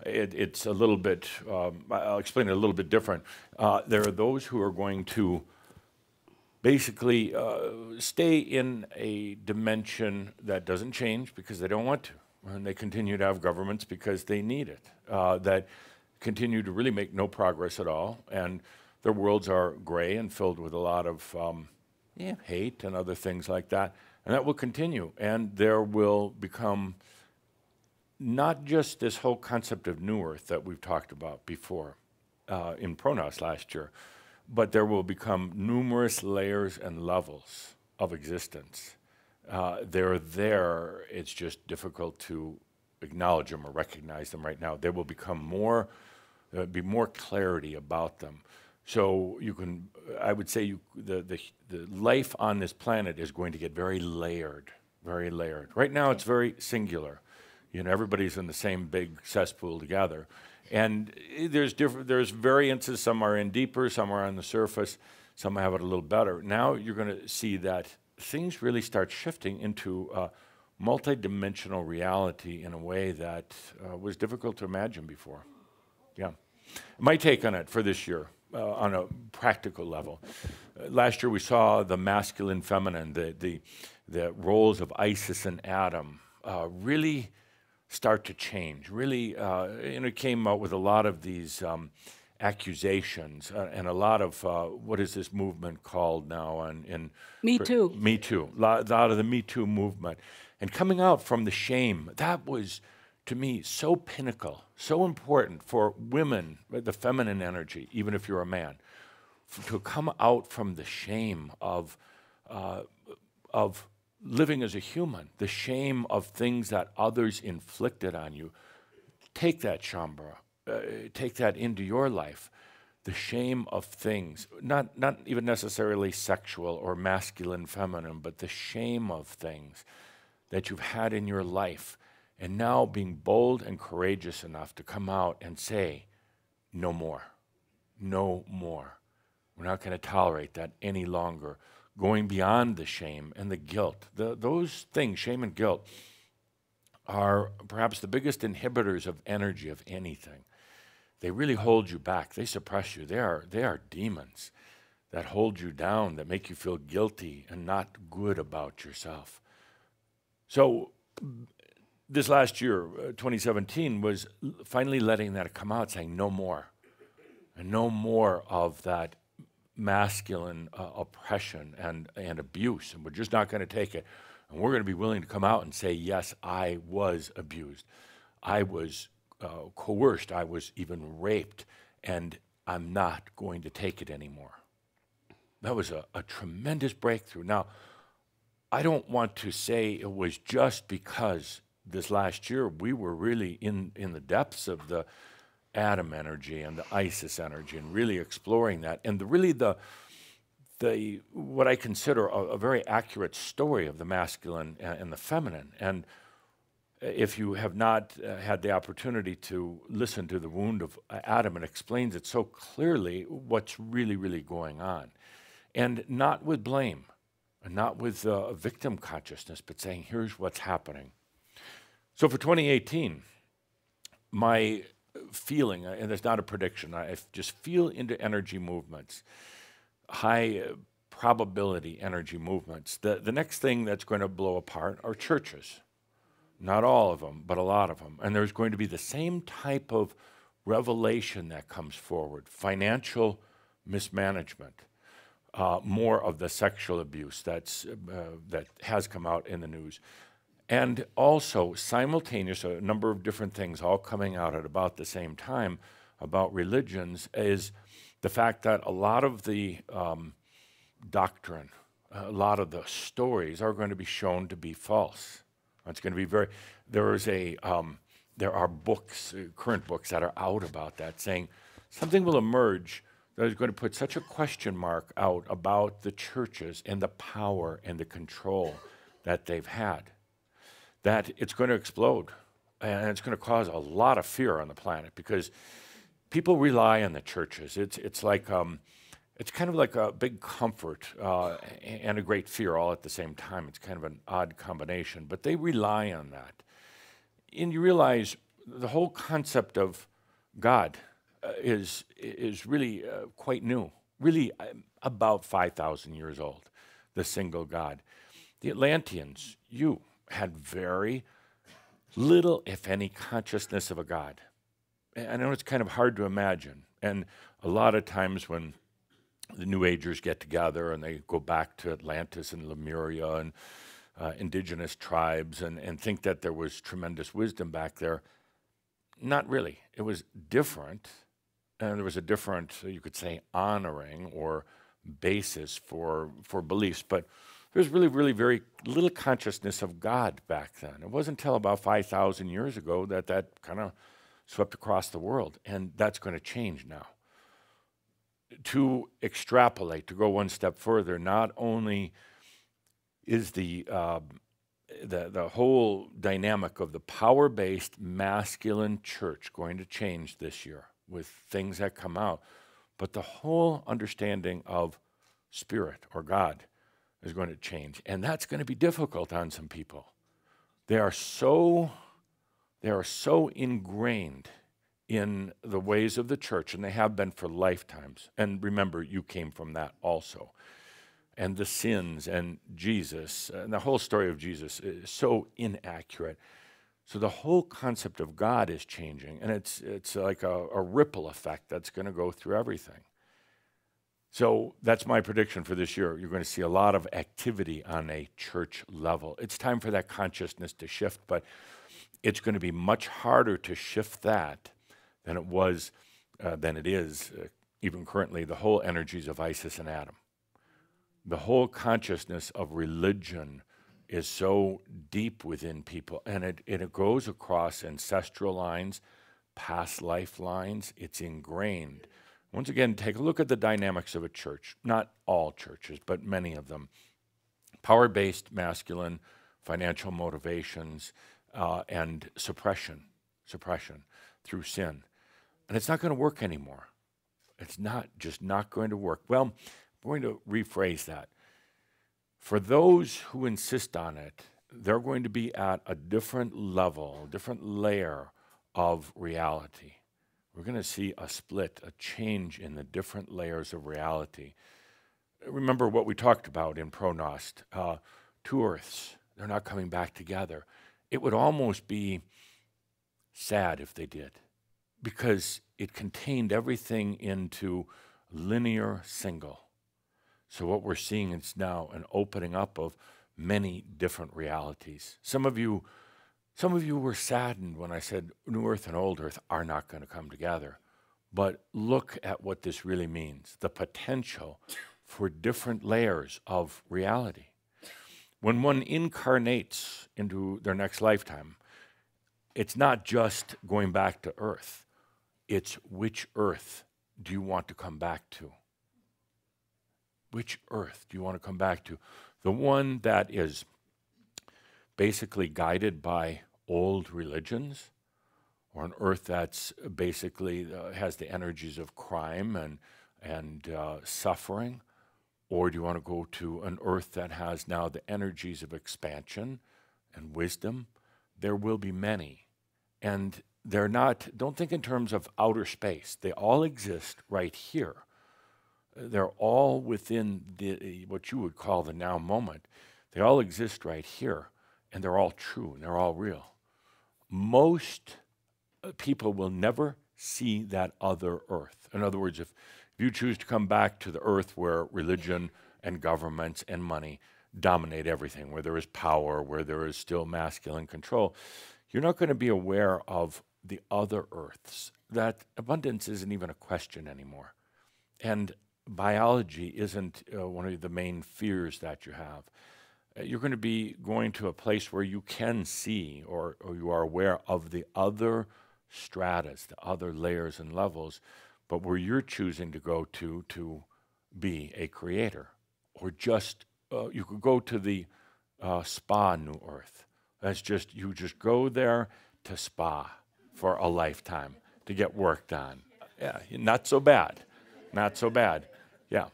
It's a little bit, I'll explain it a little bit different. There are those who are going to basically stay in a dimension that doesn't change because they don't want to. And they continue to have governments because they need it, that continue to really make no progress at all. And their worlds are gray and filled with a lot of hate and other things like that. And that will continue. And there will become not just this whole concept of New Earth that we've talked about before in Pronos last year, but there will become numerous layers and levels of existence. They're there, it's just difficult to acknowledge them or recognize them right now. There will become more, there'll be more clarity about them. So you can, I would say the life on this planet is going to get very layered, very layered. Right now it's very singular. You know, everybody's in the same big cesspool together. And there's variances, some are in deeper, some are on the surface, some have it a little better. Now you're gonna see that things really start shifting into multi-dimensional reality in a way that was difficult to imagine before. Yeah. My take on it for this year, on a practical level. Last year we saw the masculine, feminine, the roles of Isis and Adam really start to change. Really, and it came out with a lot of these accusations and a lot of, what is this movement called now? Me Too. Me Too, a lot of the Me Too movement. And coming out from the shame, that was, to me, so pinnacle, so important for women, the feminine energy, even if you're a man, to come out from the shame of living as a human, the shame of things that others inflicted on you. Take that, Shambhala, take that into your life. The shame of things, not even necessarily sexual or masculine, feminine, but the shame of things that you've had in your life. And now being bold and courageous enough to come out and say, no more, no more. We're not going to tolerate that any longer. Going beyond the shame and the guilt. Those things, shame and guilt, are perhaps the biggest inhibitors of energy of anything. They really hold you back. They suppress you. They are demons that hold you down, that make you feel guilty and not good about yourself. So this last year, 2017, was finally letting that come out, saying no more. And no more of that masculine oppression and abuse, and we're just not going to take it. And we're going to be willing to come out and say, yes, I was abused. I was coerced. I was even raped, and I'm not going to take it anymore. That was a tremendous breakthrough. Now, I don't want to say it was just because this last year we were really in the depths of the Adam energy and the Isis energy, and really exploring that, and the what I consider a very accurate story of the masculine and the feminine. And if you have not had the opportunity to listen to The Wound of Adam, it explains it so clearly what's really, really going on, and not with blame, and not with a victim consciousness, but saying, here's what's happening. So for 2018, my feeling, and it's not a prediction, I just feel into energy movements, high probability energy movements. The next thing that's going to blow apart are churches. Not all of them, but a lot of them. And there's going to be the same type of revelation that comes forward, financial mismanagement, more of the sexual abuse that has come out in the news. And also, simultaneous, a number of different things all coming out at about the same time about religions, is the fact that a lot of the doctrine, a lot of the stories are going to be shown to be false. It's going to be there are books, current books that are out about that, saying something will emerge that is going to put such a question mark out about the churches and the power and the control that they've had, that it's going to explode, and it's going to cause a lot of fear on the planet, because people rely on the churches. It's like it's kind of like a big comfort and a great fear all at the same time. It's kind of an odd combination, but they rely on that. And you realize the whole concept of God is really quite new, really about 5,000 years old, the single God. The Atlanteans, you had very little, if any, consciousness of a God. I know it's kind of hard to imagine. And a lot of times when the New Agers get together and they go back to Atlantis and Lemuria and indigenous tribes and think that there was tremendous wisdom back there, not really. It was different. And there was a different, you could say, honoring or basis for beliefs. But there was really very little consciousness of God back then. It wasn't until about 5,000 years ago that kind of swept across the world. And that's going to change now. To extrapolate, to go one step further, not only is the whole dynamic of the power-based masculine church going to change this year with things that come out, but the whole understanding of spirit or God is going to change. And that's going to be difficult on some people. They are so ingrained in the ways of the church, and they have been for lifetimes. And remember, you came from that also. And the sins and Jesus, and the whole story of Jesus is so inaccurate. So the whole concept of God is changing, and it's like a ripple effect that's going to go through everything. So that's my prediction for this year. You're going to see a lot of activity on a church level. It's time for that consciousness to shift, but it's going to be much harder to shift that than it is, even currently, the whole energies of Isis and Adam. The whole consciousness of religion is so deep within people, and it goes across ancestral lines, past life lines. It's ingrained. Once again, take a look at the dynamics of a church. Not all churches, but many of them. Power-based, masculine, financial motivations, and suppression through sin. And it's not going to work anymore. It's just not going to work. Well, I'm going to rephrase that. For those who insist on it, they're going to be at a different level, a different layer of reality. We're going to see a split, a change in the different layers of reality. Remember what we talked about in Pronost, two earths. They're not coming back together. It would almost be sad if they did, because it contained everything into linear single. So what we're seeing is now an opening up of many different realities. Some of you were saddened when I said New Earth and Old Earth are not going to come together. But look at what this really means, the potential for different layers of reality. When one incarnates into their next lifetime, it's not just going back to Earth. It's which Earth do you want to come back to? Which Earth do you want to come back to? The one that is basically guided by old religions, or an Earth that's basically has the energies of crime and suffering? Or do you want to go to an Earth that has now the energies of expansion and wisdom? There will be many. And they're not, don't think in terms of outer space. They all exist right here. They're all within what you would call the now moment. They all exist right here, and they're all true, and they're all real. Most people will never see that other Earth. In other words, if you choose to come back to the Earth where religion and governments and money dominate everything, where there is power, where there is still masculine control, you're not going to be aware of the other Earths. That abundance isn't even a question anymore. And biology isn't one of the main fears that you have. You're going to be going to a place where you can see or you are aware of the other stratas, the other layers and levels, but where you're choosing to go to be a creator. Or just, you could go to the spa New Earth. That's just, you just go there to spa for a lifetime to get work done. Yeah, not so bad. Not so bad. Yeah.